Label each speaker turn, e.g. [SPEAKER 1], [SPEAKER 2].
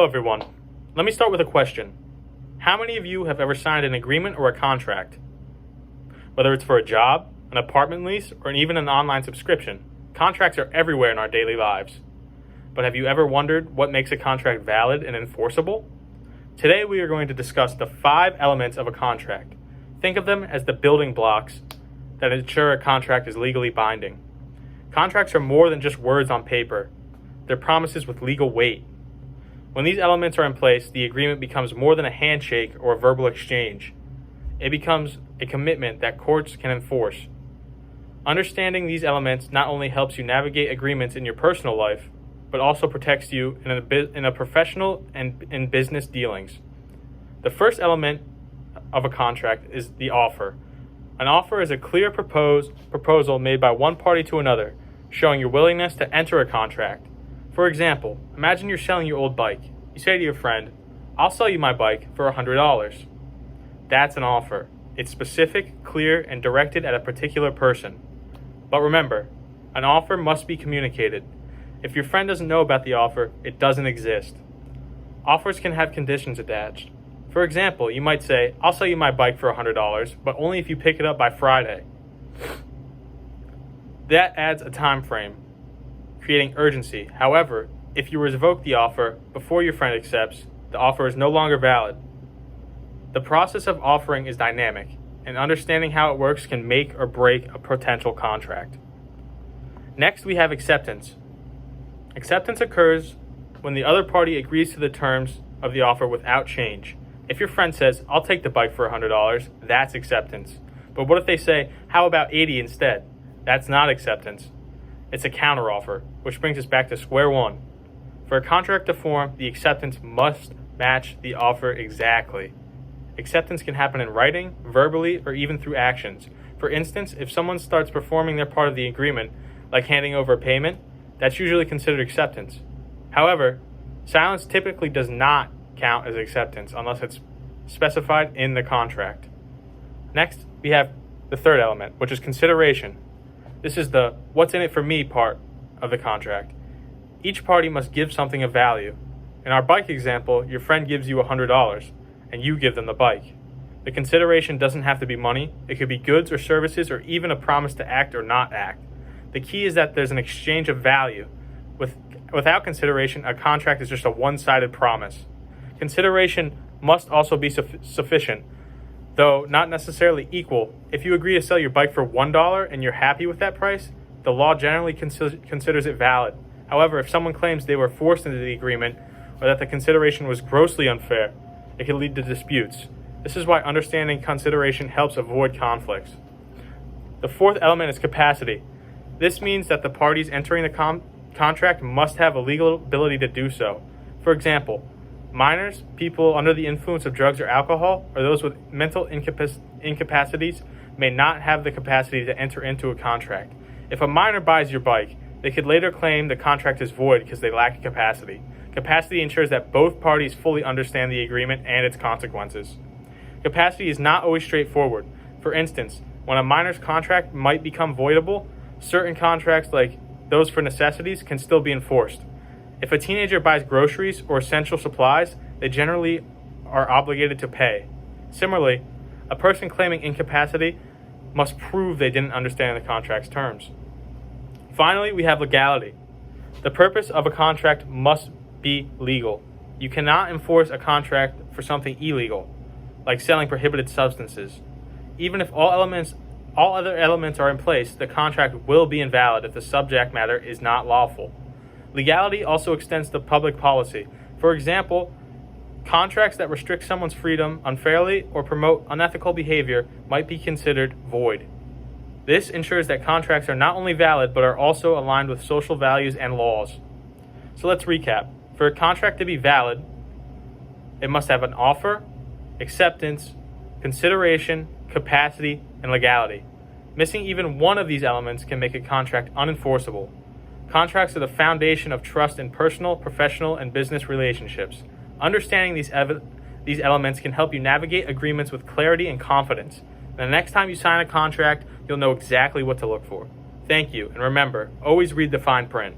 [SPEAKER 1] Hello everyone. Let me start with a question. How many of you have ever signed an agreement or a contract? Whether it's for a job, an apartment lease, or even an online subscription, contracts are everywhere in our daily lives. But have you ever wondered what makes a contract valid and enforceable? Today we are going to discuss the 5 elements of a contract. Think of them as the building blocks that ensure a contract is legally binding. Contracts are more than just words on paper. They're promises with legal weight. When these elements are in place, the agreement becomes more than a handshake or a verbal exchange. It becomes a commitment that courts can enforce. Understanding these elements not only helps you navigate agreements in your personal life, but also protects you in a professional and in business dealings. The first element of a contract is the offer. An offer is a clear proposal made by one party to another, showing your willingness to enter a contract. For example, imagine you're selling your old bike. You say to your friend, "I'll sell you my bike for $100. That's an offer. It's specific, clear, and directed at a particular person. But remember, an offer must be communicated. If your friend doesn't know about the offer, it doesn't exist. Offers can have conditions attached. For example, you might say, "I'll sell you my bike for $100, but only if you pick it up by Friday." That adds a time frame, creating urgency. However, if you revoke the offer before your friend accepts, the offer is no longer valid. The process of offering is dynamic, and understanding how it works can make or break a potential contract. Next, we have acceptance. Acceptance occurs when the other party agrees to the terms of the offer without change. If your friend says, "I'll take the bike for $100, that's acceptance. But what if they say, "How about 80 instead? That's not acceptance. It's a counteroffer, which brings us back to square one. For a contract to form, the acceptance must match the offer exactly. Acceptance can happen in writing, verbally, or even through actions. For instance, if someone starts performing their part of the agreement, like handing over a payment, that's usually considered acceptance. However, silence typically does not count as acceptance unless it's specified in the contract. Next, we have the third element, which is consideration. This is the "what's in it for me" part of the contract. Each party must give something of value. In our bike example, your friend gives you $100, and you give them the bike. The consideration doesn't have to be money. It could be goods or services or even a promise to act or not act. The key is that there's an exchange of value. Without consideration, a contract is just a one-sided promise. Consideration must also be sufficient, though not necessarily equal. If you agree to sell your bike for $1 and you're happy with that price, the law generally considers it valid. However, if someone claims they were forced into the agreement or that the consideration was grossly unfair, it can lead to disputes. This is why understanding consideration helps avoid conflicts. The fourth element is capacity. This means that the parties entering the contract must have a legal ability to do so. For example, minors, people under the influence of drugs or alcohol, or those with mental incapacities may not have the capacity to enter into a contract. If a minor buys your bike, they could later claim the contract is void because they lack capacity. Capacity ensures that both parties fully understand the agreement and its consequences. Capacity is not always straightforward. For instance, when a minor's contract might become voidable, certain contracts, like those for necessities, can still be enforced. If a teenager buys groceries or essential supplies, they generally are obligated to pay. Similarly, a person claiming incapacity must prove they didn't understand the contract's terms. Finally, we have legality. The purpose of a contract must be legal. You cannot enforce a contract for something illegal, like selling prohibited substances. Even if all other elements are in place, the contract will be invalid if the subject matter is not lawful. Legality also extends to public policy. For example, contracts that restrict someone's freedom unfairly or promote unethical behavior might be considered void. This ensures that contracts are not only valid, but are also aligned with social values and laws. So let's recap. For a contract to be valid, it must have an offer, acceptance, consideration, capacity, and legality. Missing even one of these elements can make a contract unenforceable. Contracts are the foundation of trust in personal, professional, and business relationships. Understanding these elements can help you navigate agreements with clarity and confidence. And the next time you sign a contract, you'll know exactly what to look for. Thank you, and remember, always read the fine print.